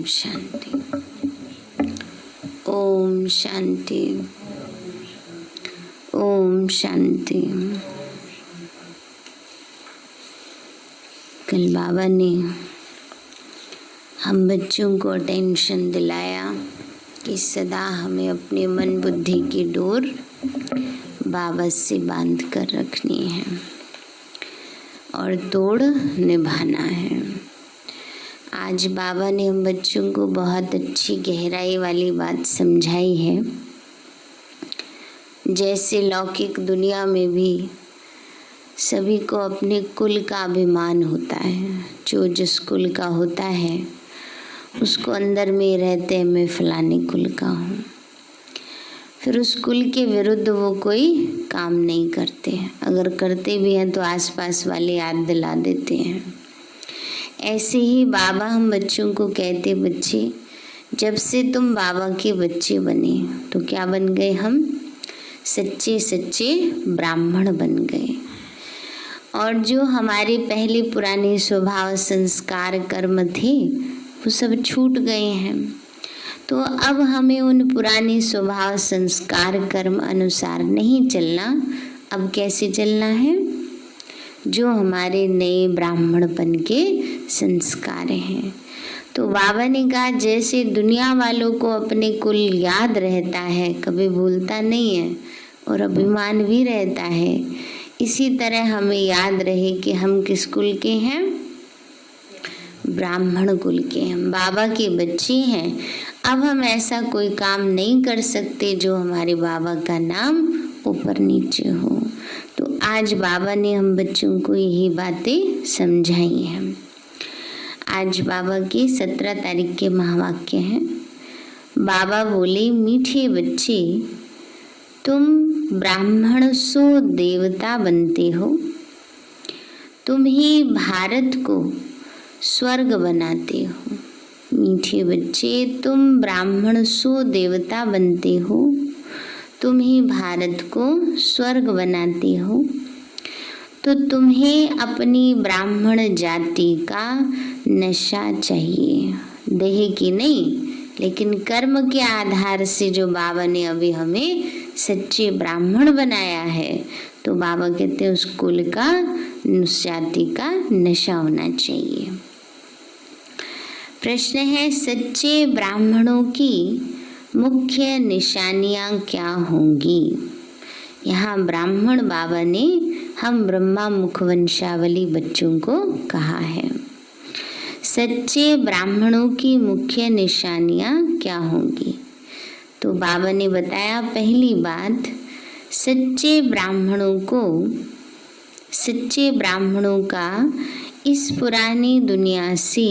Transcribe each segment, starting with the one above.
शांति। ओम शांति। ओम शांति। कल बाबा ने हम बच्चों को अटेंशन दिलाया कि सदा हमें अपने मन बुद्धि की डोर बाबा से बांध कर रखनी है और तोड़ निभाना है। आज बाबा ने हम बच्चों को बहुत अच्छी गहराई वाली बात समझाई है। जैसे लौकिक दुनिया में भी सभी को अपने कुल का अभिमान होता है, जो जिस कुल का होता है उसको अंदर में रहते हैं मैं फलाने कुल का हूँ। फिर उस कुल के विरुद्ध वो कोई काम नहीं करते, अगर करते भी हैं तो आसपास वाले याद दिला देते हैं। ऐसे ही बाबा हम बच्चों को कहते, बच्चे जब से तुम बाबा के बच्चे बने तो क्या बन गए, हम सच्चे सच्चे ब्राह्मण बन गए। और जो हमारे पहले पुराने स्वभाव संस्कार कर्म थे वो सब छूट गए हैं। तो अब हमें उन पुराने स्वभाव संस्कार कर्म अनुसार नहीं चलना। अब कैसे चलना है, जो हमारे नए ब्राह्मणपन के संस्कार हैं। तो बाबा ने कहा जैसे दुनिया वालों को अपने कुल याद रहता है, कभी भूलता नहीं है और अभिमान भी रहता है, इसी तरह हमें याद रहे कि हम किस कुल के हैं, ब्राह्मण कुल के हैं, बाबा के बच्चे हैं। अब हम ऐसा कोई काम नहीं कर सकते जो हमारे बाबा का नाम ऊपर नीचे हो। तो आज बाबा ने हम बच्चों को यही बातें समझाई हैं। आज बाबा के 17 तारीख के महावाक्य हैं। बाबा बोले, मीठे बच्चे तुम ब्राह्मण सो देवता बनते हो, तुम ही भारत को स्वर्ग बनाते हो। मीठे बच्चे तुम ब्राह्मण सो देवता बनते हो, तुम ही भारत को स्वर्ग बनाते हो। तो तुम्हें अपनी ब्राह्मण जाति का नशा चाहिए, देह की नहीं लेकिन कर्म के आधार से। जो बाबा ने अभी हमें सच्चे ब्राह्मण बनाया है, तो बाबा कहते हैं उस कुल का, उस जाति का नशा होना चाहिए। प्रश्न है, सच्चे ब्राह्मणों की मुख्य निशानियां क्या होंगी? यहाँ ब्राह्मण बाबा ने हम ब्रह्मा मुखवंशावली बच्चों को कहा है। सच्चे ब्राह्मणों की मुख्य निशानियां क्या होंगी? तो बाबा ने बताया, पहली बात, सच्चे ब्राह्मणों का इस पुरानी दुनिया से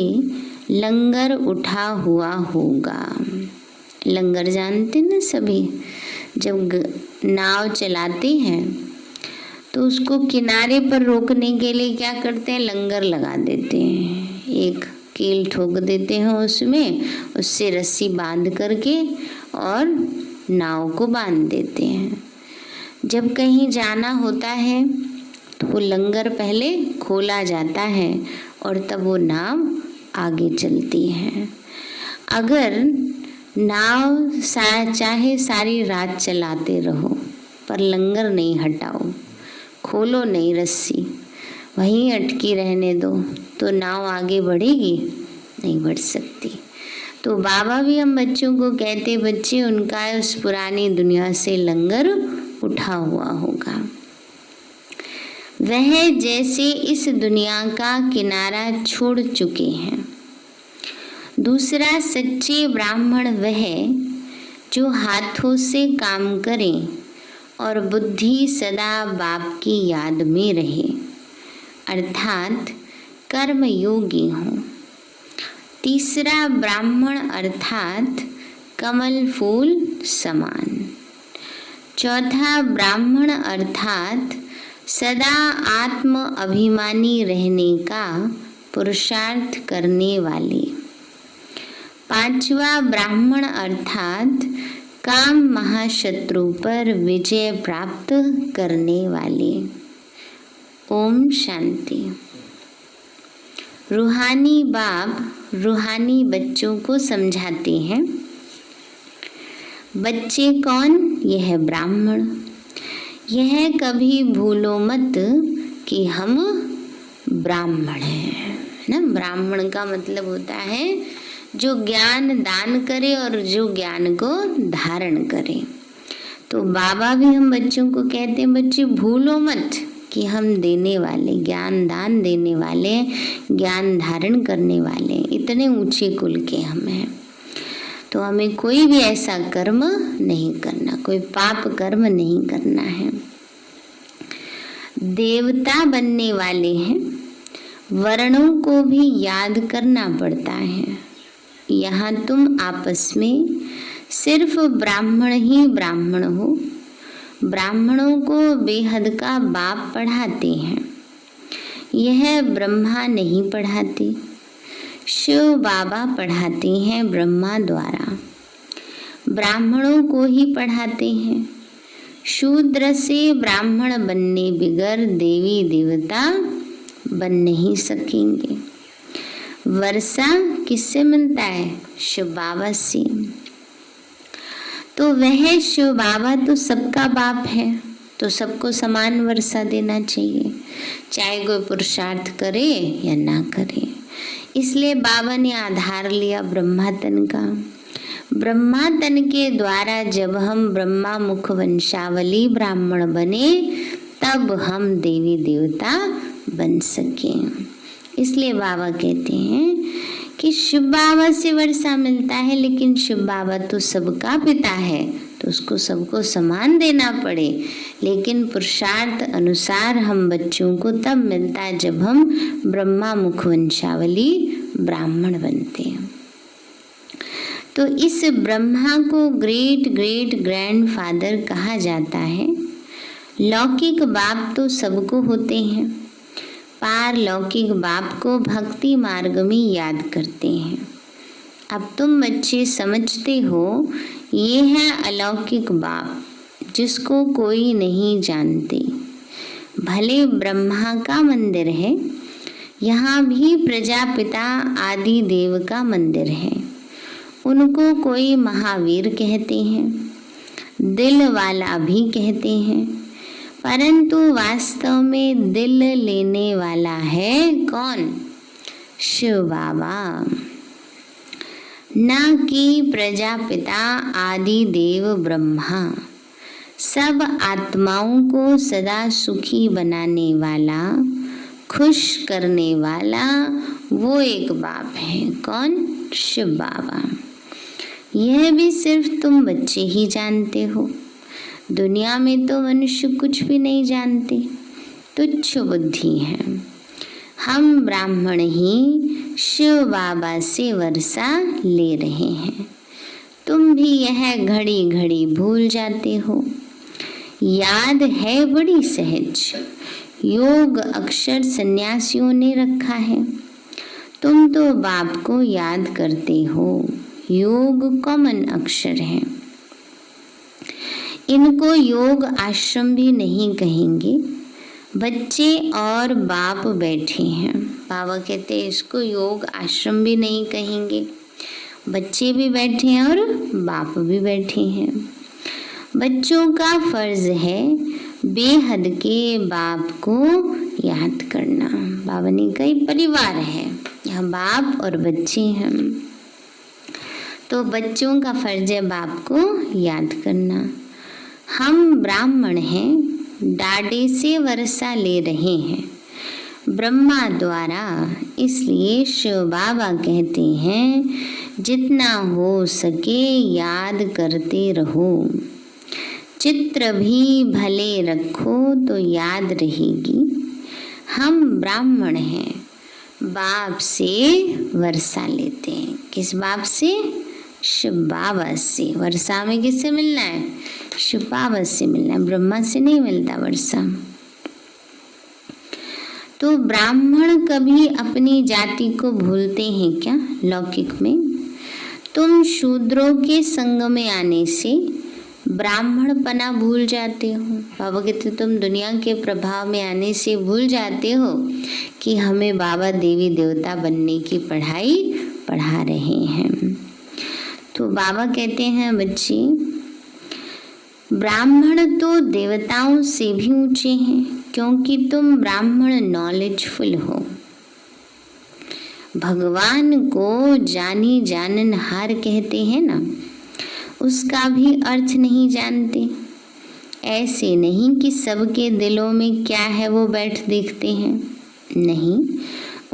लंगर उठा हुआ होगा। लंगर जानते ना सभी, जब नाव चलाते हैं तो उसको किनारे पर रोकने के लिए क्या करते हैं, लंगर लगा देते हैं। एक कील ठोक देते हैं उसमें, उससे रस्सी बांध करके और नाव को बांध देते हैं। जब कहीं जाना होता है तो वो लंगर पहले खोला जाता है और तब वो नाव आगे चलती है। अगर नाव चाहे सारी रात चलाते रहो पर लंगर नहीं हटाओ, खोलो नहीं रस्सी, वहीं अटकी रहने दो, तो नाव आगे बढ़ेगी? नहीं बढ़ सकती। तो बाबा भी हम बच्चों को कहते, बच्चे उनका उस पुरानी दुनिया से लंगर उठा हुआ होगा। वह जैसे इस दुनिया का किनारा छोड़ चुके हैं। दूसरा, सच्चे ब्राह्मण वह जो हाथों से काम करें और बुद्धि सदा बाप की याद में रहे, अर्थात कर्म योगी हों। तीसरा, ब्राह्मण अर्थात कमल फूल समान। चौथा, ब्राह्मण अर्थात सदा आत्म अभिमानी रहने का पुरुषार्थ करने वाले। पांचवा, ब्राह्मण अर्थात काम महाशत्रु पर विजय प्राप्त करने वाले। ओम शांति। रूहानी बाप रूहानी बच्चों को समझाते हैं। बच्चे कौन? यह ब्राह्मण। यह कभी भूलो मत कि हम ब्राह्मण हैं ना। ब्राह्मण का मतलब होता है जो ज्ञान दान करे और जो ज्ञान को धारण करे। तो बाबा भी हम बच्चों को कहते हैं, बच्चे भूलो मत कि हम देने वाले, ज्ञान दान देने वाले, ज्ञान धारण करने वाले, इतने ऊंचे कुल के हम हैं। तो हमें कोई भी ऐसा कर्म नहीं करना, कोई पाप कर्म नहीं करना है। देवता बनने वाले हैं, वर्णों को भी याद करना पड़ता है। यहाँ तुम आपस में सिर्फ ब्राह्मण ही ब्राह्मण हो। ब्राह्मणों को बेहद का बाप पढ़ाते हैं, यह ब्रह्मा नहीं पढ़ाते। शिव बाबा पढ़ाते हैं ब्रह्मा द्वारा, ब्राह्मणों को ही पढ़ाते हैं। शूद्र से ब्राह्मण बनने बिगर देवी देवता बन नहीं सकेंगे। वर्षा किससे मिलता है? शिव बाबा से। तो वह शिव बाबा तो सबका बाप है, तो सबको समान वर्षा देना चाहिए, चाहे कोई पुरुषार्थ करे या ना करे। इसलिए बाबा ने आधार लिया ब्रह्मा तन का। ब्रह्मा तन के द्वारा जब हम ब्रह्मा मुख वंशावली ब्राह्मण बने, तब हम देवी देवता बन सके। इसलिए बाबा कहते हैं कि शिव बाबा से वर्षा मिलता है, लेकिन शिव बाबा तो सबका पिता है, तो उसको सबको समान देना पड़े। लेकिन पुरुषार्थ अनुसार हम बच्चों को तब मिलता है जब हम ब्रह्मा मुख वंशावली ब्राह्मण बनते हैं। तो इस ब्रह्मा को ग्रेट ग्रेट ग्रैंडफादर कहा जाता है। लौकिक बाप तो सबको होते हैं, पारलौकिक बाप को भक्ति मार्ग में याद करते हैं। अब तुम बच्चे समझते हो, ये है अलौकिक बाप जिसको कोई नहीं जानते। भले ब्रह्मा का मंदिर है, यहाँ भी प्रजापिता आदि देव का मंदिर है। उनको कोई महावीर कहते हैं, दिल वाला भी कहते हैं, परंतु वास्तव में दिल लेने वाला है कौन? शिव बाबा, न कि प्रजापिता आदि देव ब्रह्मा। सब आत्माओं को सदा सुखी बनाने वाला, खुश करने वाला वो एक बाप है। कौन? शिव बाबा। यह भी सिर्फ तुम बच्चे ही जानते हो। दुनिया में तो मनुष्य कुछ भी नहीं जानते, तुच्छ बुद्धि है। हम ब्राह्मण ही शिव बाबा से वर्षा ले रहे हैं। तुम भी यह घड़ी घड़ी भूल जाते हो। याद है बड़ी सहज, योग अक्षर सन्यासियों ने रखा है। तुम तो बाप को याद करते हो। योग कॉमन अक्षर है। इनको योग आश्रम भी नहीं कहेंगे। बच्चे और बाप बैठे हैं। बाबा कहते हैं इसको योग आश्रम भी नहीं कहेंगे। बच्चे भी बैठे हैं और बाप भी बैठे हैं। बच्चों का फर्ज है बेहद के बाप को याद करना। बाबा ने कई परिवार है, यहाँ बाप और बच्चे हैं, तो बच्चों का फर्ज है बाप को याद करना। हम ब्राह्मण हैं, डाडे से वर्षा ले रहे हैं ब्रह्मा द्वारा। इसलिए शिव बाबा कहते हैं जितना हो सके याद करते रहो। चित्र भी भले रखो तो याद रहेगी। हम ब्राह्मण हैं, बाप से वर्षा लेते हैं। किस बाप से? शिव बाबा से। वर्षा में किससे मिलना है? शिव बाबा से मिलना है, ब्रह्मा से नहीं मिलता वर्षा। तो ब्राह्मण कभी अपनी जाति को भूलते हैं क्या? लौकिक में तुम शूद्रों के संग में आने से ब्राह्मणपना भूल जाते हो। बाबा कहते तुम दुनिया के प्रभाव में आने से भूल जाते हो कि हमें बाबा देवी देवता बनने की पढ़ाई पढ़ा रहे हैं। तो बाबा कहते हैं बच्चे, ब्राह्मण तो देवताओं से भी ऊंचे हैं, क्योंकि तुम ब्राह्मण नॉलेजफुल हो। भगवान को जानी जाननहार कहते हैं ना, उसका भी अर्थ नहीं जानते। ऐसे नहीं कि सबके दिलों में क्या है वो बैठ देखते हैं, नहीं,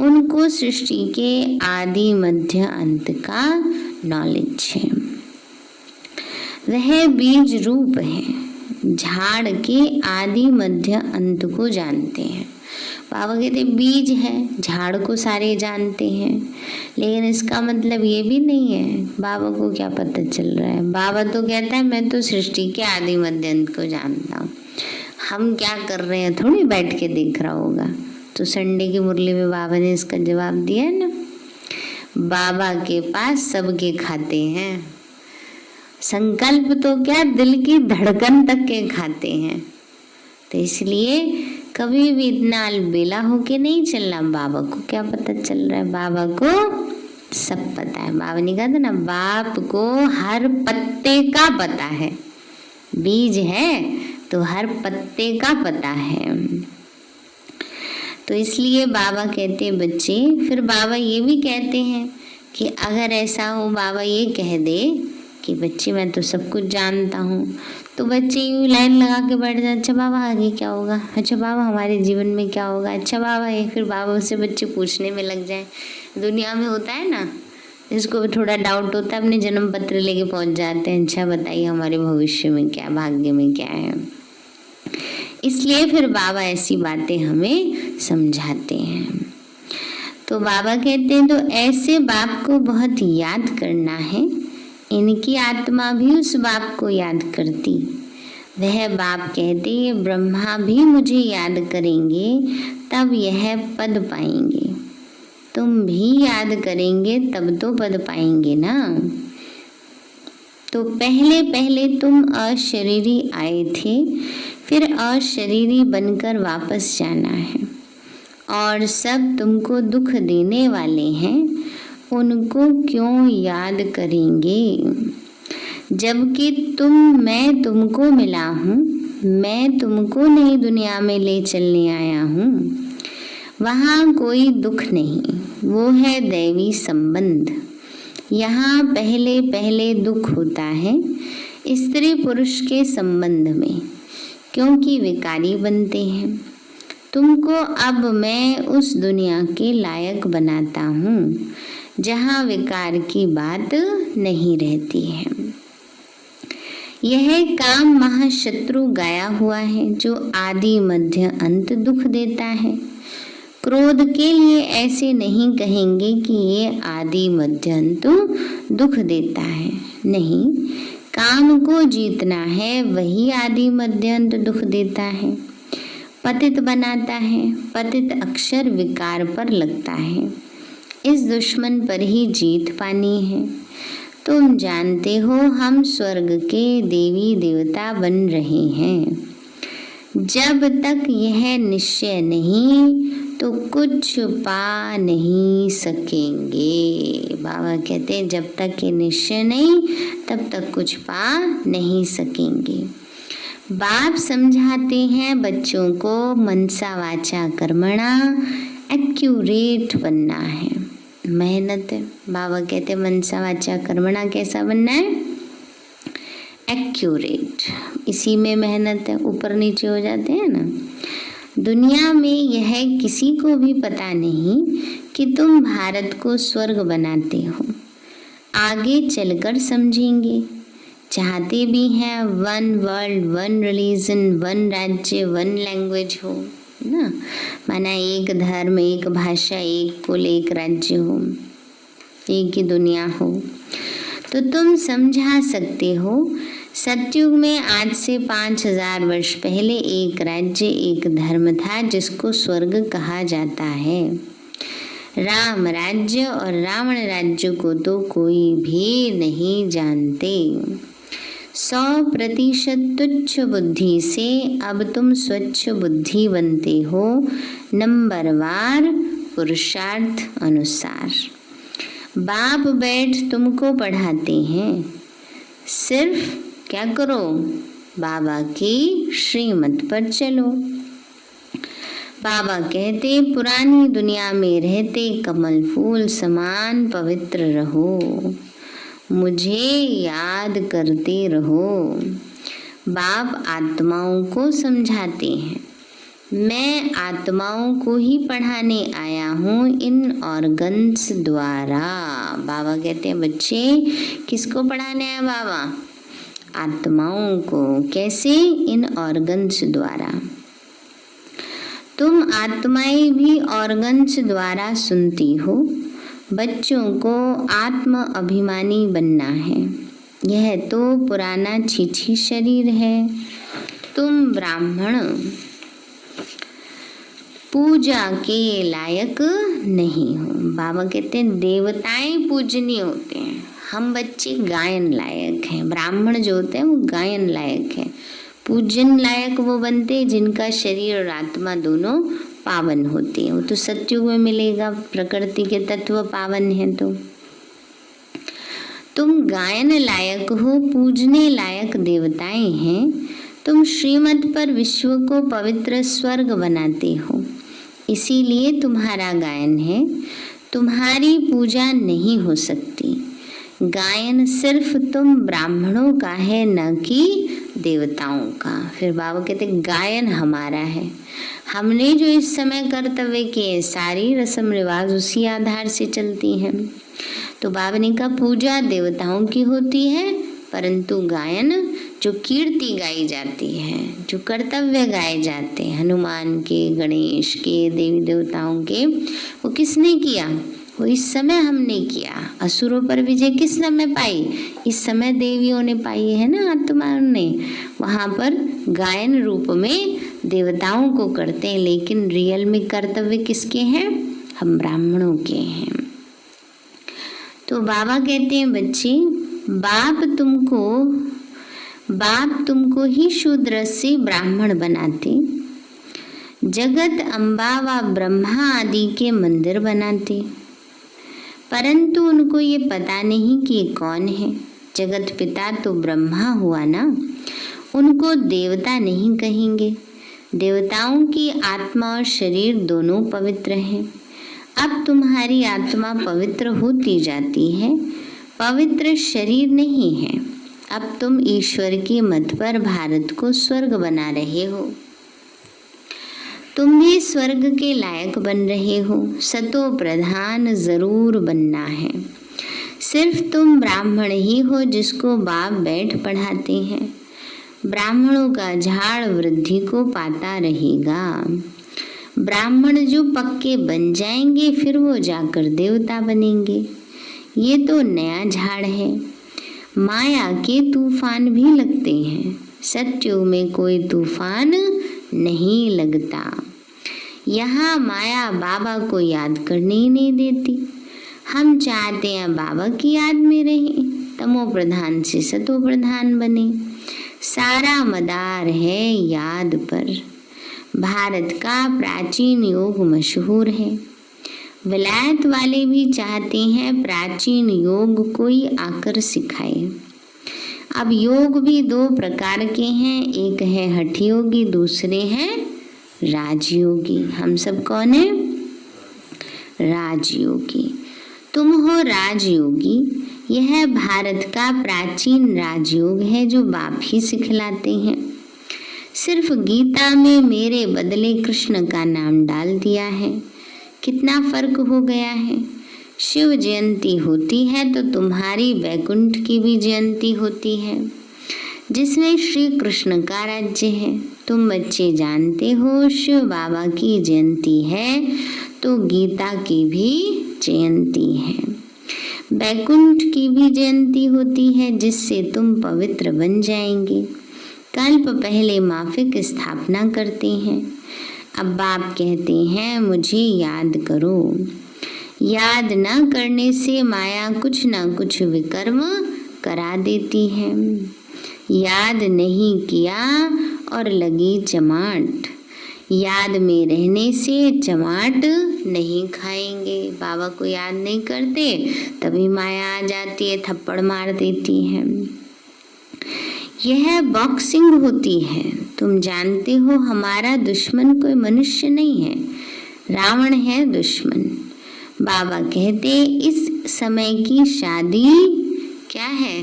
उनको सृष्टि के आदि मध्य अंत का नॉलेज है। वह बीज रूप है, झाड़ के आदि मध्य अंत को जानते हैं। बाबा कहते बीज है, झाड़ को सारे जानते हैं, लेकिन इसका मतलब ये भी नहीं है बाबा को क्या पता चल रहा है। बाबा तो कहता है मैं तो सृष्टि के आदि मध्य अंत को जानता हूँ, हम क्या कर रहे हैं थोड़ी बैठ के देख रहा होगा। तो संडे की मुरली में बाबा ने इसका जवाब दिया है ना, बाबा के पास सबके खाते हैं, संकल्प तो क्या दिल की धड़कन तक के खाते हैं। तो इसलिए कभी भी इतना अलबेला होके नहीं चलना। बाबा को क्या पता चल रहा है, बाबा को सब पता है। बाबा ने कहा था ना, बाप को हर पत्ते का पता है, बीज है तो हर पत्ते का पता है। तो इसलिए बाबा कहते हैं बच्चे, फिर बाबा ये भी कहते हैं कि अगर ऐसा हो, बाबा ये कह दे कि बच्चे मैं तो सब कुछ जानता हूँ, तो बच्चे यूँ लाइन लगा के बैठ जाए, अच्छा बाबा आगे क्या होगा, अच्छा बाबा हमारे जीवन में क्या होगा, अच्छा बाबा ये, फिर बाबा से बच्चे पूछने में लग जाए। दुनिया में होता है ना, जिसको भी थोड़ा डाउट होता है अपने जन्म पत्र लेके पहुँच जाते हैं, अच्छा बताइए हमारे भविष्य में क्या, भाग्य में क्या है। इसलिए फिर बाबा ऐसी बातें हमें समझाते हैं। तो बाबा कहते हैं तो ऐसे बाप को बहुत याद करना है, इनकी आत्मा भी उस बाप को याद करती। वह बाप कहते ये ब्रह्मा भी मुझे याद करेंगे तब यह पद पाएंगे, तुम भी याद करेंगे तब तो पद पाएंगे ना। तो पहले पहले तुम अशरीरी आए थे, फिर अशरीरी बनकर वापस जाना है, और सब तुमको दुख देने वाले हैं, उनको क्यों याद करेंगे, जबकि मैं तुमको मिला हूँ, मैं तुमको नई दुनिया में ले चलने आया हूँ। वहाँ कोई दुख नहीं, वो है दैवी संबंध। यहाँ पहले पहले दुख होता है स्त्री पुरुष के संबंध में, क्योंकि विकारी बनते हैं। तुमको अब मैं उस दुनिया के लायक बनाता हूँ जहाँ विकार की बात नहीं रहती है। यह काम महाशत्रु गाया हुआ है, जो आदि मध्य अंत दुख देता है। क्रोध के लिए ऐसे नहीं कहेंगे कि ये आदि मध्य अंत दुख देता है, नहीं, काम को जीतना है वही आदि मध्य अंत दुख देता है। पतित बनाता है, पतित अक्षर विकार पर लगता है, इस दुश्मन पर ही जीत पानी है। तुम जानते हो हम स्वर्ग के देवी देवता बन रहे हैं। जब तक यह निश्चय नहीं तो कुछ पा नहीं सकेंगे। बाबा कहते हैं जब तक ये निश्चय नहीं तब तक कुछ पा नहीं सकेंगे। बाप समझाते हैं बच्चों को मनसा वाचा कर्मणा एक्यूरेट बनना है, मेहनत है। बाबा कहते हैं मनसा वाचा कर्मणा कैसा बनना है, एक्यूरेट, इसी में मेहनत है। ऊपर नीचे हो जाते हैं ना। दुनिया में यह किसी को भी पता नहीं कि तुम भारत को स्वर्ग बनाते हो, आगे चलकर समझेंगे। चाहते भी हैं one world, one religion, one राज्य, वन लैंग्वेज हो ना, माना एक धर्म, एक भाषा, एक कुल, एक राज्य हो, एक ही दुनिया हो। तो तुम समझा सकते हो सतयुग में आज से 5000 वर्ष पहले एक राज्य, एक धर्म था जिसको स्वर्ग कहा जाता है। राम राज्य और रावण राज्य को तो कोई भी नहीं जानते। 100% तुच्छ बुद्धि से अब तुम स्वच्छ बुद्धि बनते हो, नंबरवार पुरुषार्थ अनुसार। बाप बैठ तुमको पढ़ाते हैं, सिर्फ क्या करो, बाबा की श्रीमत पर चलो। बाबा कहते पुरानी दुनिया में रहते कमल फूल समान पवित्र रहो, मुझे याद करते रहो। बाप आत्माओं को समझाते हैं, मैं आत्माओं को ही पढ़ाने आया हूँ इन ऑर्गन्स द्वारा। बाबा कहते हैं बच्चे किसको पढ़ाने आया बाबा? आत्माओं को। कैसे? इन ऑर्गन्स द्वारा। तुम आत्माएं भी ऑर्गन्स द्वारा सुनती हो। बच्चों को आत्म अभिमानी बनना है, यह तो पुराना छीछी शरीर है। तुम ब्राह्मण पूजा के लायक नहीं हो। बाबा कहते हैं देवताएं पूजनीय होते हैं, हम बच्चे गायन लायक हैं। ब्राह्मण जो होते हैं वो गायन लायक है। पूजन लायक वो बनते हैं जिनका शरीर और आत्मा दोनों पावन होते हैं। वो तो सत्युग में मिलेगा, प्रकृति के तत्व पावन हैं। तो तुम गायन लायक हो, पूजने लायक देवताएं हैं। तुम श्रीमत पर विश्व को पवित्र स्वर्ग बनाते हो, इसीलिए तुम्हारा गायन है। तुम्हारी पूजा नहीं हो सकती। गायन सिर्फ तुम ब्राह्मणों का है, न कि देवताओं का। फिर बाबा कहते गायन हमारा है, हमने जो इस समय कर्तव्य किए सारी रस्म रिवाज उसी आधार से चलती हैं। तो बाबा ने कहा पूजा देवताओं की होती है, परंतु गायन जो कीर्ति गाई जाती है, जो कर्तव्य गाए जाते हैं हनुमान के, गणेश के, देवी देवताओं के, वो किसने किया? वो इस समय हमने किया। असुरों पर विजय किस समय पाई? इस समय देवियों ने पाई है ना, आत्माओं ने। वहाँ पर गायन रूप में देवताओं को करते हैं, लेकिन रियल में कर्तव्य किसके हैं? हम ब्राह्मणों के हैं। तो बाबा कहते हैं बच्चे बाप तुमको ही शूद्र से ब्राह्मण बनाते, जगत अम्बा व ब्रह्मा आदि के मंदिर बनाते, परंतु उनको ये पता नहीं कि कौन है। जगत पिता तो ब्रह्मा हुआ ना, उनको देवता नहीं कहेंगे। देवताओं की आत्मा और शरीर दोनों पवित्र हैं। अब तुम्हारी आत्मा पवित्र होती जाती है, पवित्र शरीर नहीं है। अब तुम ईश्वर की मत पर भारत को स्वर्ग बना रहे हो। तुम भी स्वर्ग के लायक बन रहे हो। सतो प्रधान जरूर बनना है। सिर्फ तुम ब्राह्मण ही हो जिसको बाप बैठ पढ़ाते हैं। ब्राह्मणों का झाड़ वृद्धि को पाता रहेगा। ब्राह्मण जो पक्के बन जाएंगे फिर वो जाकर देवता बनेंगे। ये तो नया झाड़ है। माया के तूफान भी लगते हैं, सत्युग में कोई तूफान नहीं लगता। यहाँ माया बाबा को याद करने ही नहीं देती। हम चाहते हैं बाबा की याद में रहें, तमो प्रधान से सतो प्रधान बने। सारा मदार है याद पर। भारत का प्राचीन योग मशहूर है। विलायत वाले भी चाहते हैं प्राचीन योग कोई आकर सिखाए। अब योग भी दो प्रकार के हैं, एक है हठ योगी, दूसरे हैं राजयोगी। हम सब कौन है? राजयोगी। तुम हो राजयोगी। यह भारत का प्राचीन राजयोग है जो बाप ही सिखलाते हैं। सिर्फ गीता में मेरे बदले कृष्ण का नाम डाल दिया है। कितना फर्क हो गया है। शिव जयंती होती है तो तुम्हारी वैकुंठ की भी जयंती होती है, जिसमें श्री कृष्ण का राज्य है। तुम बच्चे जानते हो शिव बाबा की जयंती है तो गीता की भी जयंती है। वैकुंठ की भी जयंती होती है जिससे तुम पवित्र बन जाएंगे। कल्प पहले माफिक स्थापना करते हैं। अब बाप कहते हैं मुझे याद करो। याद न करने से माया कुछ न कुछ विकर्म करा देती है। याद नहीं किया और लगी चमाट, याद में रहने से चमाट नहीं खाएंगे। बाबा को याद नहीं करते तभी माया आ जाती है, थप्पड़ मार देती है। यह बॉक्सिंग होती है। तुम जानते हो हमारा दुश्मन कोई मनुष्य नहीं है, रावण है दुश्मन। बाबा कहते इस समय की शादी क्या है?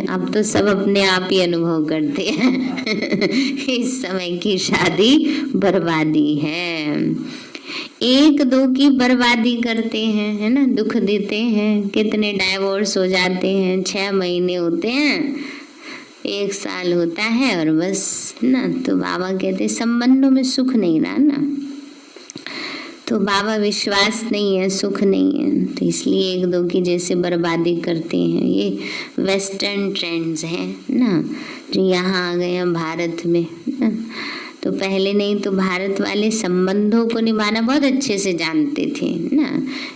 अब तो सब अपने आप ही अनुभव करते हैं इस समय की शादी बर्बादी है। एक दो की बर्बादी करते हैं, है ना, दुख देते हैं। कितने डाइवोर्स हो जाते हैं, 6 महीने होते हैं, 1 साल होता है और बस ना। तो बाबा कहते संबंधों में सुख नहीं रहा ना, तो बाबा विश्वास नहीं है, सुख नहीं है, तो इसलिए एक दो की जैसे बर्बादी करते हैं। ये वेस्टर्न ट्रेंड्स हैं ना, जो यहाँ आ गए हैं भारत में ना। तो पहले नहीं तो भारत वाले संबंधों को निभाना बहुत अच्छे से जानते थे ना,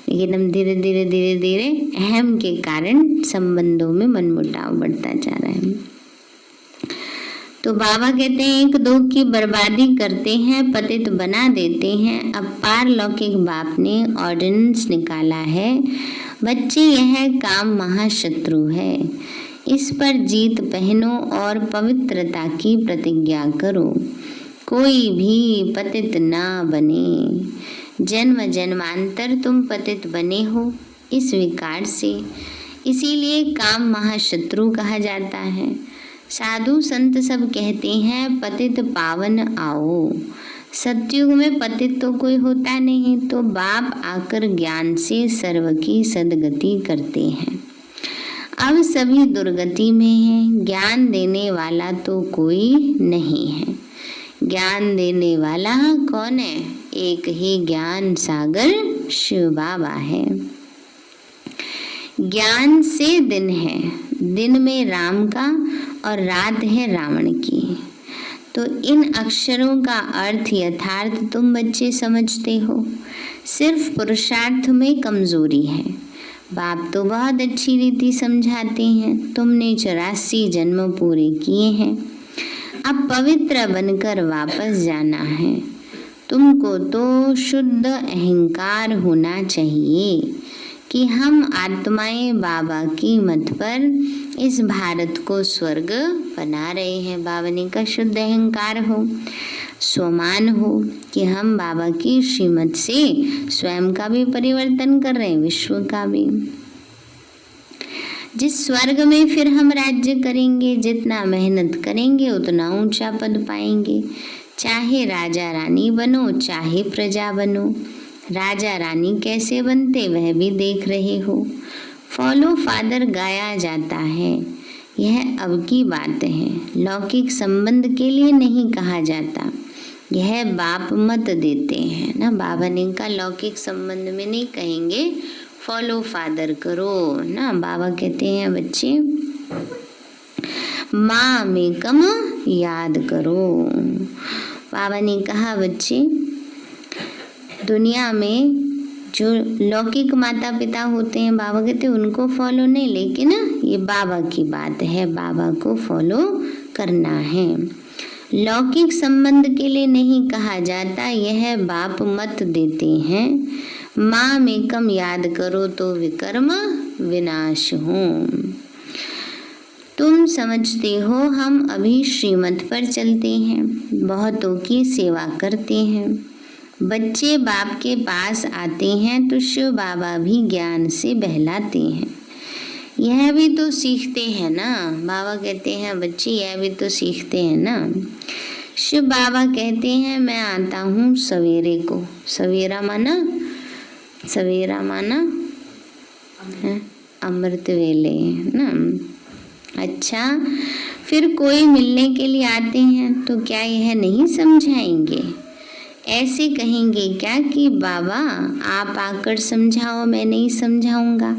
लेकिन हम धीरे धीरे धीरे धीरे अहम के कारण संबंधों में मनमुटाव बढ़ता जा रहा है। तो बाबा कहते हैं एक दो की बर्बादी करते हैं, पतित बना देते हैं। अब पारलौकिक बाप ने ऑर्डिनेंस निकाला है, बच्चे यह काम महाशत्रु है, इस पर जीत पहनो और पवित्रता की प्रतिज्ञा करो, कोई भी पतित ना बने। जन्म जन्मांतर तुम पतित बने हो इस विकार से, इसीलिए काम महाशत्रु कहा जाता है। साधु संत सब कहते हैं पतित पावन आओ। सतयुग में पतित तो कोई होता नहीं, तो बाप आकर ज्ञान से सर्व की सदगति करते हैं। अब सभी दुर्गति में हैं, ज्ञान देने वाला तो कोई नहीं है। ज्ञान देने वाला कौन है? एक ही ज्ञान सागर शिव बाबा है। ज्ञान से दिन है, दिन में राम का और रात है रावण की। तो इन अक्षरों का अर्थ यथार्थ तुम बच्चे समझते हो, सिर्फ पुरुषार्थ में कमजोरी है। बाप तो बहुत अच्छी रीति समझाते हैं, तुमने 84 जन्म पूरे किए हैं, अब पवित्र बनकर वापस जाना है। तुमको तो शुद्ध अहंकार होना चाहिए कि हम आत्माएं बाबा की मत पर इस भारत को स्वर्ग बना रहे हैं। बाबा ने का शुद्ध अहंकार हो, स्वमान हो कि हम बाबा की श्रीमत से स्वयं का भी परिवर्तन कर रहे हैं, विश्व का भी। जिस स्वर्ग में फिर हम राज्य करेंगे, जितना मेहनत करेंगे उतना ऊंचा पद पाएंगे। चाहे राजा रानी बनो, चाहे प्रजा बनो। राजा रानी कैसे बनते वह भी देख रहे हो। फॉलो फादर गाया जाता है, यह अब की बात है, लौकिक संबंध के लिए नहीं कहा जाता। यह बाप मत देते हैं ना, बाबा ने कहा लौकिक संबंध में नहीं कहेंगे, फॉलो फादर करो ना। बाबा कहते हैं बच्चे माँ में कम याद करो। बाबा ने कहा बच्चे दुनिया में जो लौकिक माता पिता होते हैं, बाबा कहते हैं उनको फॉलो नहीं, लेकिन ये बाबा की बात है, बाबा को फॉलो करना है। लौकिक संबंध के लिए नहीं कहा जाता, यह बाप मत देते हैं। माँ में कम याद करो तो विकर्म विनाश हो। तुम समझते हो हम अभी श्रीमत पर चलते हैं, बहुतों की सेवा करते हैं। बच्चे बाप के पास आते हैं तो शिव बाबा भी ज्ञान से बहलाते हैं। यह भी तो सीखते हैं ना, बाबा कहते हैं बच्चे यह भी तो सीखते हैं ना। शिव बाबा कहते हैं मैं आता हूँ सवेरे को। सवेरा माना, सवेरा माना है अमृत वेले ना। अच्छा, फिर कोई मिलने के लिए आते हैं तो क्या यह नहीं समझाएंगे? ऐसे कहेंगे क्या कि बाबा आप आकर समझाओ, मैं नहीं समझाऊंगा?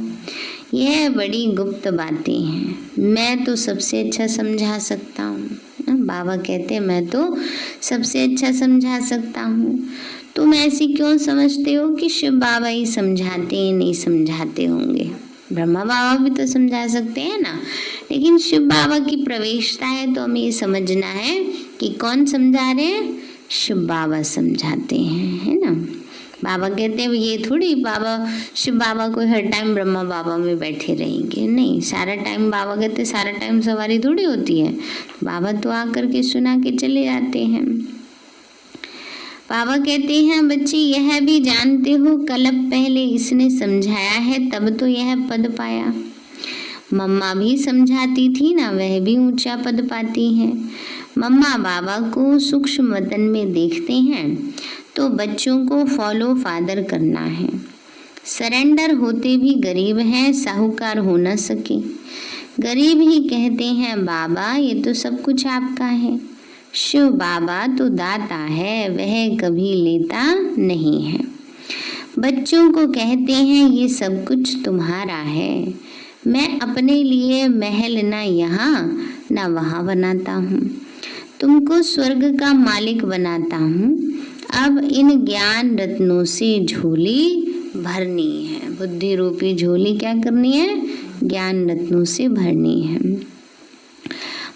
यह बड़ी गुप्त बातें हैं, मैं तो सबसे अच्छा समझा सकता हूँ। बाबा कहते हैं मैं तो सबसे अच्छा समझा सकता हूँ। तुम ऐसी क्यों समझते हो कि शिव बाबा ही समझाते हैं, नहीं समझाते होंगे? ब्रह्मा बाबा भी तो समझा सकते हैं ना, लेकिन शिव बाबा की प्रवेशता है तो हमें ये समझना है कि कौन समझा रहे हैं, शिव बाबा समझाते हैं, है ना। बाबा कहते हैं ये थोड़ी बाबा, शिव बाबा कोई हर टाइम ब्रह्मा बाबा में बैठे रहेंगे, नहीं, सारा टाइम बाबा कहते सारा टाइम सवारी थोड़ी होती है, बाबा तो आकर के सुना के चले जाते हैं। बाबा कहते हैं बच्चे यह भी जानते हो कल्प पहले इसने समझाया है तब तो यह पद पाया। मम्मा भी समझाती थी ना, वह भी ऊंचा पद पाती हैं। मम्मा बाबा को सूक्ष्म वतन में देखते हैं तो बच्चों को फॉलो फादर करना है। सरेंडर होते भी गरीब हैं, साहूकार हो न सके। गरीब ही कहते हैं बाबा ये तो सब कुछ आपका है। शिव बाबा तो दाता है, वह कभी लेता नहीं है। बच्चों को कहते हैं ये सब कुछ तुम्हारा है। मैं अपने लिए महल ना यहाँ ना वहाँ बनाता हूँ, तुमको स्वर्ग का मालिक बनाता हूँ। अब इन ज्ञान रत्नों से झोली भरनी है। बुद्धि रूपी झोली क्या करनी है, ज्ञान रत्नों से भरनी है।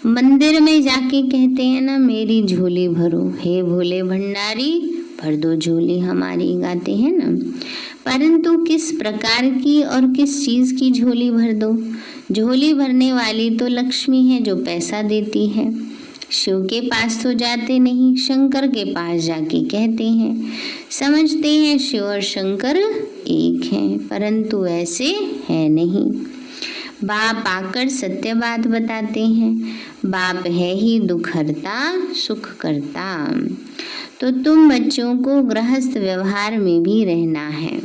मंदिर में जाके कहते हैं ना मेरी झोली भरो, हे भोले भंडारी भर दो झोली हमारी, गाते हैं ना। परंतु किस प्रकार की और किस चीज की झोली भर दो। झोली भरने वाली तो लक्ष्मी है जो पैसा देती है। शिव के पास तो जाते नहीं, शंकर के पास जाके कहते हैं। समझते हैं शिव और शंकर एक हैं, परंतु ऐसे है नहीं। बाप आकर सत्य बात बताते हैं। बाप है ही दुख हरता सुख करता। तो तुम बच्चों को गृहस्थ व्यवहार में भी रहना है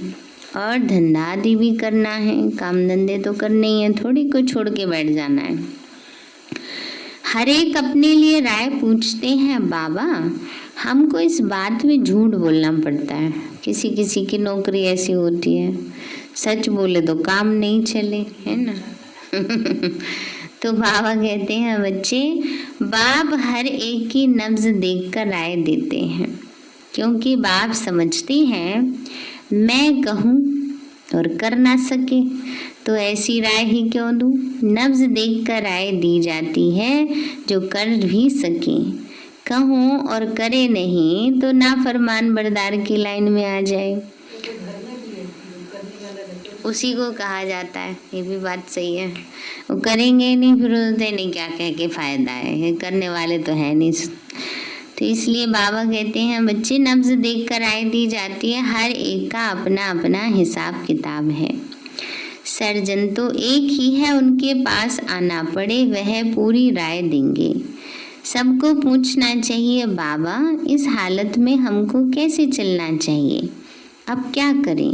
और धंधा आदि भी करना है। काम धंधे तो करने ही है, थोड़ी को छोड़ के बैठ जाना है। हर एक अपने लिए राय पूछते हैं बाबा। हमको इस बात में झूठ बोलना पड़ता है। किसी किसी की नौकरी ऐसी होती है, सच बोले तो काम नहीं चले, है ना। तो बाबा कहते हैं बच्चे, बाप हर एक की नब्ज देखकर राय देते हैं, क्योंकि बाप समझते हैं मैं कहूँ और कर ना सके तो ऐसी राय ही क्यों दूँ। नब्ज देखकर राय दी जाती है जो कर भी सके। कहूँ और करे नहीं तो नाफरमान बरदार की लाइन में आ जाए, उसी को कहा जाता है। ये भी बात सही है, वो करेंगे नहीं फिर बोलते नहीं क्या कह के फायदा है, करने वाले तो है नहीं। तो इसलिए बाबा कहते हैं बच्चे नब्ज देख कर राय दी जाती है, हर एक का अपना अपना हिसाब किताब है। सर्जन तो एक ही है, उनके पास आना पड़े वह पूरी राय देंगे। सबको पूछना चाहिए बाबा इस हालत में हमको कैसे चलना चाहिए, अब क्या करें।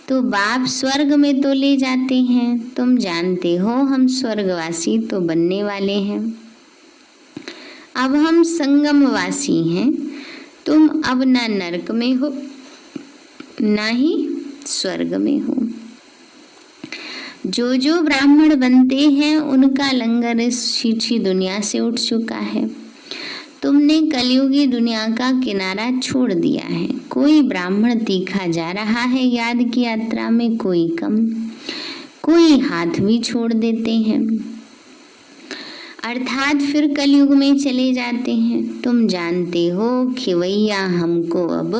तो बाप स्वर्ग में तो ले जाते हैं, तुम जानते हो हम स्वर्गवासी तो बनने वाले हैं। अब हम संगमवासी हैं, तुम अब ना नरक में हो ना ही स्वर्ग में हो। जो जो ब्राह्मण बनते हैं उनका लंगर इस छीछी दुनिया से उठ चुका है। तुमने कलयुगी दुनिया का किनारा छोड़ दिया है। कोई ब्राह्मण तीखा जा रहा है याद की यात्रा में, कोई कम, कोई हाथ भी छोड़ देते हैं, अर्थात फिर कलयुग में चले जाते हैं। तुम जानते हो खिवैया हमको अब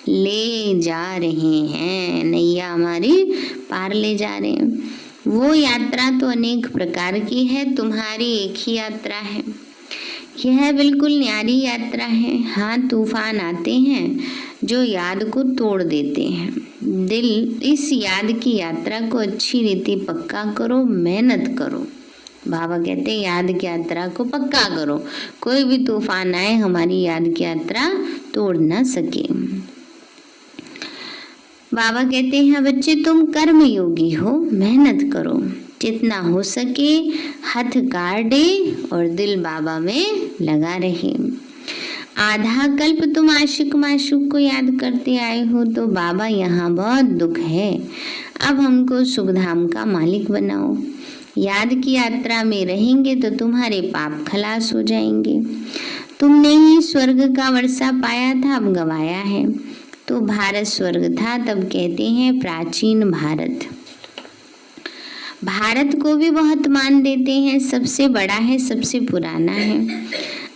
ले जा रहे हैं, नैया हमारी पार ले जा रहे हैं। वो यात्रा तो अनेक प्रकार की है, तुम्हारी एक ही यात्रा है। यह बिल्कुल न्यारी यात्रा है। हाँ, तूफान आते हैं जो याद को तोड़ देते हैं। दिल इस याद की यात्रा को अच्छी रीति पक्का करो, मेहनत करो। बाबा कहते हैं याद की यात्रा को पक्का करो, कोई भी तूफान आए हमारी याद की यात्रा तोड़ ना सके। बाबा कहते हैं बच्चे तुम कर्म योगी हो, मेहनत करो, जितना हो सके हथ काटे और दिल बाबा में लगा रहे। आधा कल्प तुम आशिक माशूक को याद करते आए हो, तो बाबा यहाँ बहुत दुख है, अब हमको सुखधाम का मालिक बनाओ। याद की यात्रा में रहेंगे तो तुम्हारे पाप खलास हो जाएंगे। तुमने ही स्वर्ग का वर्षा पाया था, अब गवाया है। तो भारत स्वर्ग था, तब कहते हैं प्राचीन भारत। भारत को भी बहुत मान देते हैं, सबसे बड़ा है, सबसे पुराना है।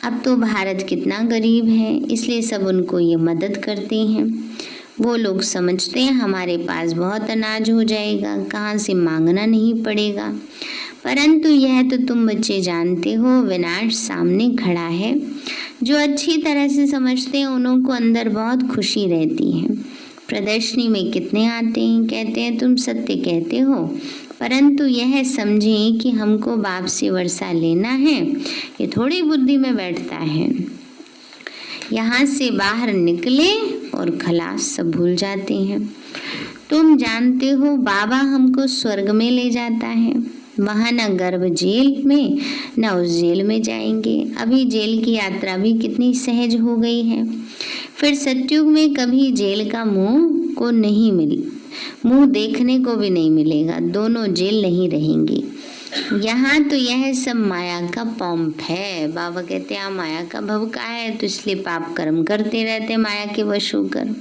अब तो भारत कितना गरीब है, इसलिए सब उनको ये मदद करते हैं। वो लोग समझते हैं हमारे पास बहुत अनाज हो जाएगा, कहाँ से मांगना नहीं पड़ेगा। परंतु यह तो तुम बच्चे जानते हो, विनाश सामने खड़ा है। जो अच्छी तरह से समझते हैं उन्हों को अंदर बहुत खुशी रहती है। प्रदर्शनी में कितने आते हैं, कहते हैं तुम सत्य कहते हो, परंतु यह समझें कि हमको बाप से वर्षा लेना है, ये थोड़ी बुद्धि में बैठता है। यहाँ से बाहर निकले और खलास सब भूल जाते हैं। तुम जानते हो बाबा हमको स्वर्ग में ले जाता है, वहाँ न गर्भ जेल में न उस जेल में जाएंगे। अभी जेल की यात्रा भी कितनी सहज हो गई है। फिर सतयुग में कभी जेल का मुंह देखने को भी नहीं मिलेगा, दोनों जेल नहीं रहेंगी। यहाँ तो यह सब माया का पंप है। बाबा कहते हैं माया का भवका है, तो इसलिए पाप कर्म करते रहते माया के वश होकर।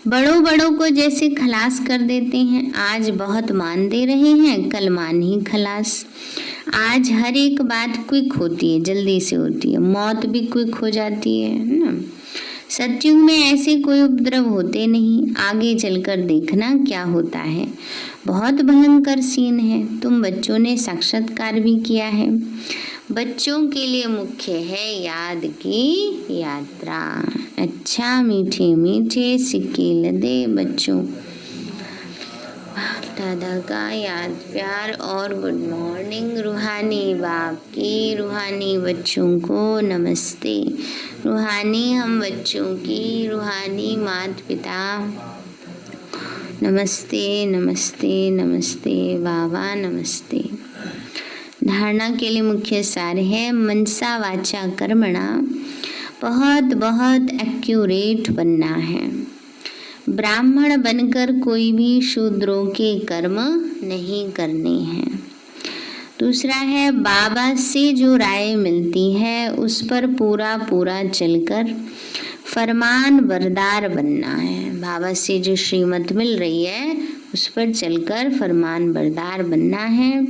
बड़ों को जैसे खलास कर देते हैं, आज बहुत मान दे रहे हैं, कल मान ही खलास। आज हर एक बात क्विक होती है, जल्दी से होती है, मौत भी क्विक हो जाती है ना। सतयुग में ऐसे कोई उपद्रव होते नहीं, आगे चलकर देखना क्या होता है। बहुत भयंकर सीन है। तुम बच्चों ने साक्षात्कार भी किया है। बच्चों के लिए मुख्य है याद की यात्रा। अच्छा मीठे मीठे सिक्के लदे बच्चों, दादा का याद प्यार और गुड मॉर्निंग। रूहानी बाप की रूहानी बच्चों को नमस्ते। रूहानी हम बच्चों की रूहानी माता पिता नमस्ते नमस्ते नमस्ते बाबा नमस्ते। धारणा के लिए मुख्य सार है मनसा वाचा कर्मणा, बहुत बहुत एक्यूरेट बनना है। ब्राह्मण बनकर कोई भी शूद्रों के कर्म नहीं करने हैं। दूसरा है बाबा से जो राय मिलती है उस पर पूरा चलकर फरमान बरदार बनना है। बाबा से जो श्रीमत मिल रही है उस पर चलकर फरमान बरदार बनना है।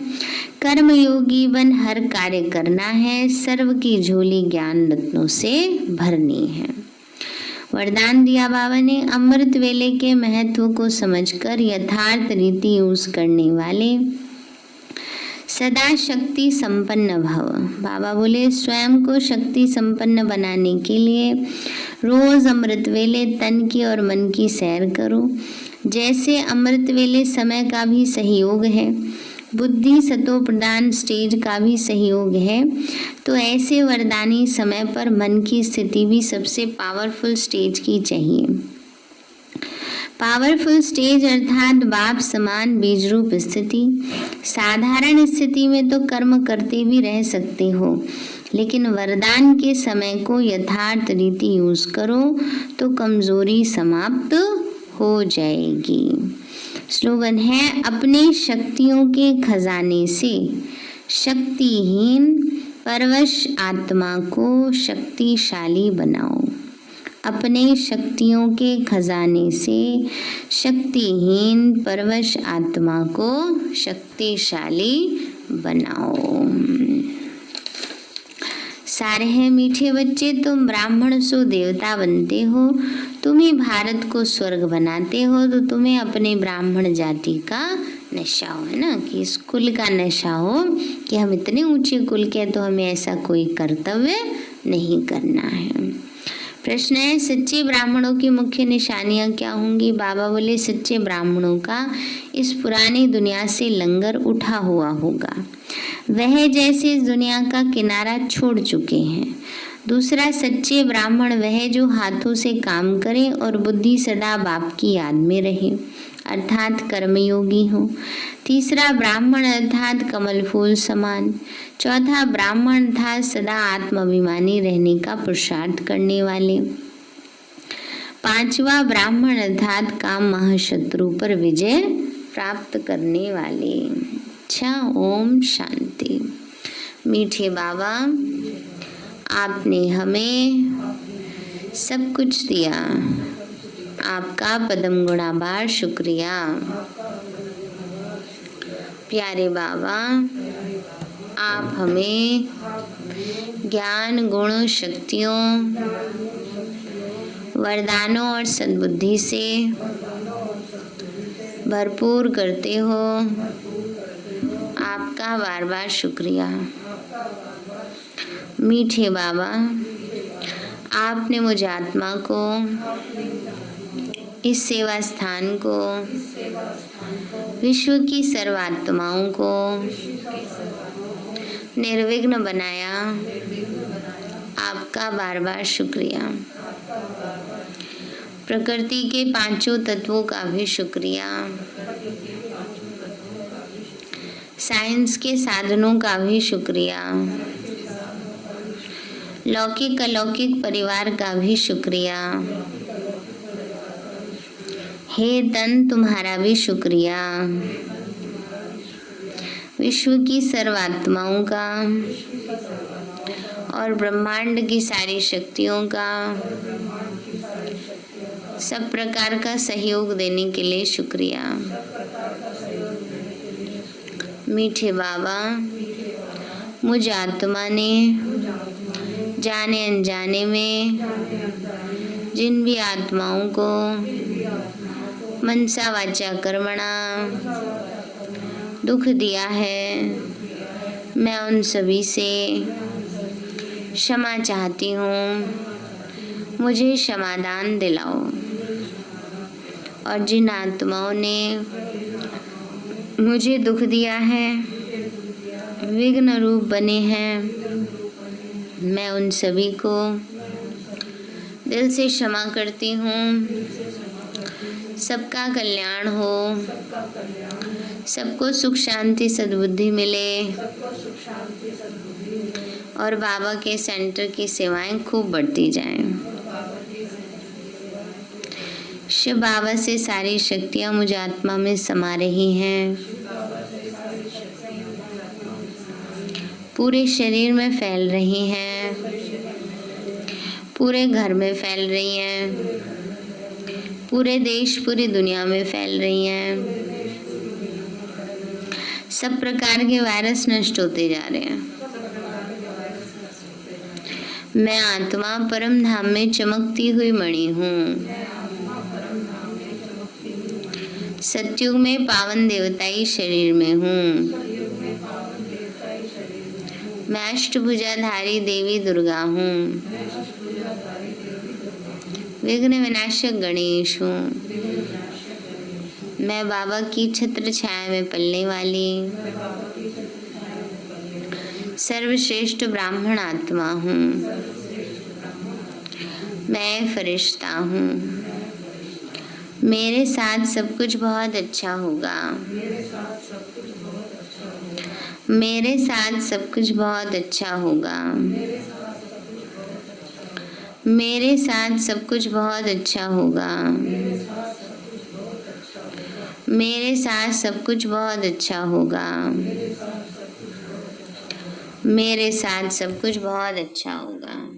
कर्म योगी बन हर कार्य करना है। सर्व की झोली ज्ञान रत्नों से भरनी है। वरदान दिया बाबा ने, अमृत वेले के महत्व को समझकर यथार्थ रीति यूज करने वाले सदा शक्ति संपन्न भव। बाबा बोले स्वयं को शक्ति संपन्न बनाने के लिए रोज अमृत वेले तन की और मन की सैर करो। जैसे अमृत वेले समय का भी सहयोग है, बुद्धि सतो प्रदान स्टेज का भी सहयोग है, तो ऐसे वरदानी समय पर मन की स्थिति भी सबसे पावरफुल स्टेज की चाहिए। पावरफुल स्टेज अर्थात बाप समान बीज रूप स्थिति। साधारण स्थिति में तो कर्म करते भी रह सकते हो, लेकिन वरदान के समय को यथार्थ रीति यूज करो तो कमजोरी समाप्त हो जाएगी। स्लोगन है अपने शक्तियों के खजाने से शक्तिहीन परवश आत्मा को शक्तिशाली बनाओ। अपने शक्तियों के खजाने से शक्तिहीन परवश आत्मा को शक्तिशाली बनाओ। सारे हैं मीठे बच्चे, तुम ब्राह्मण सो देवता बनते हो, तुम ही भारत को स्वर्ग बनाते हो, तो तुम्हें अपने ब्राह्मण जाति का नशा हो, है ना, कि इस कुल का नशा हो कि हम इतने ऊंचे कुल के, तो हमें ऐसा कोई कर्तव्य नहीं करना है। प्रश्न है सच्चे ब्राह्मणों की मुख्य निशानियां क्या होंगी। बाबा बोले सच्चे ब्राह्मणों का इस पुरानी दुनिया से लंगर उठा हुआ होगा, वह जैसे इस दुनिया का किनारा छोड़ चुके हैं। दूसरा सच्चे ब्राह्मण वह जो हाथों से काम करे और बुद्धि सदा बाप की याद में रहे, अर्थात कर्मयोगी हो। तीसरा ब्राह्मण अर्थात कमल फूल समान। चौथा ब्राह्मण अर्थात सदा आत्माभिमानी रहने का पुरुषार्थ करने वाले। पांचवा ब्राह्मण अर्थात काम महाशत्रु पर विजय प्राप्त करने वाले। अच्छा, ओम शांति। मीठे बाबा, आपने हमें सब कुछ दिया, आपका पदम गुणाभार शुक्रिया। प्यारे बाबा, आप हमें ज्ञान, गुण, शक्तियों, वरदानों और सद्बुद्धि से भरपूर करते हो। आपका बार बार शुक्रिया। मीठे बाबा, आपने मुझ आत्मा को, इस सेवा स्थान को, विश्व की सर्वात्माओं को निर्विघ्न बनाया। आपका बार बार शुक्रिया। प्रकृति के पांचों तत्वों का भी शुक्रिया। साइंस के साधनों का भी शुक्रिया। लौकिक अलौकिक परिवार का भी शुक्रिया। हे तन, तुम्हारा भी शुक्रिया। विश्व की सर्वात्माओं का और ब्रह्मांड की सारी शक्तियों का सब प्रकार का सहयोग देने के लिए शुक्रिया। मीठे बाबा, मुझ आत्मा ने जाने अनजाने में जिन भी आत्माओं को मनसा वाचा कर्मणा दुख दिया है, मैं उन सभी से क्षमा चाहती हूँ। मुझे क्षमादान दिलाओ। और जिन आत्माओं ने मुझे दुख दिया है, विघ्न रूप बने हैं, मैं उन सभी को दिल से क्षमा करती हूँ। सबका कल्याण हो, सबको सुख शांति सद्बुद्धि मिले और बाबा के सेंटर की सेवाएं खूब बढ़ती जाएं। शिव बाबा से सारी शक्तियाँ मुझ आत्मा में समा रही हैं, पूरे शरीर में फैल रही हैं, पूरे घर में फैल रही हैं, पूरे देश पूरी दुनिया में फैल रही हैं। सब प्रकार के वायरस नष्ट होते जा रहे हैं। मैं आत्मा परम धाम में चमकती हुई मणि हूँ। सतयुग में पावन देवताई शरीर में हूँ। मैं अष्टभुजाधारी देवी दुर्गा हूँ। विघ्न विनाशक गणेश हूँ। मैं बाबा की छत्र छाया में पलने वाली सर्वश्रेष्ठ ब्राह्मण आत्मा हूँ। मैं फरिश्ता हूँ। मेरे साथ सब कुछ बहुत अच्छा होगा। मेरे साथ सब कुछ बहुत अच्छा होगा। मेरे साथ सब कुछ बहुत अच्छा होगा। मेरे साथ सब कुछ बहुत अच्छा होगा। मेरे साथ सब कुछ बहुत अच्छा होगा।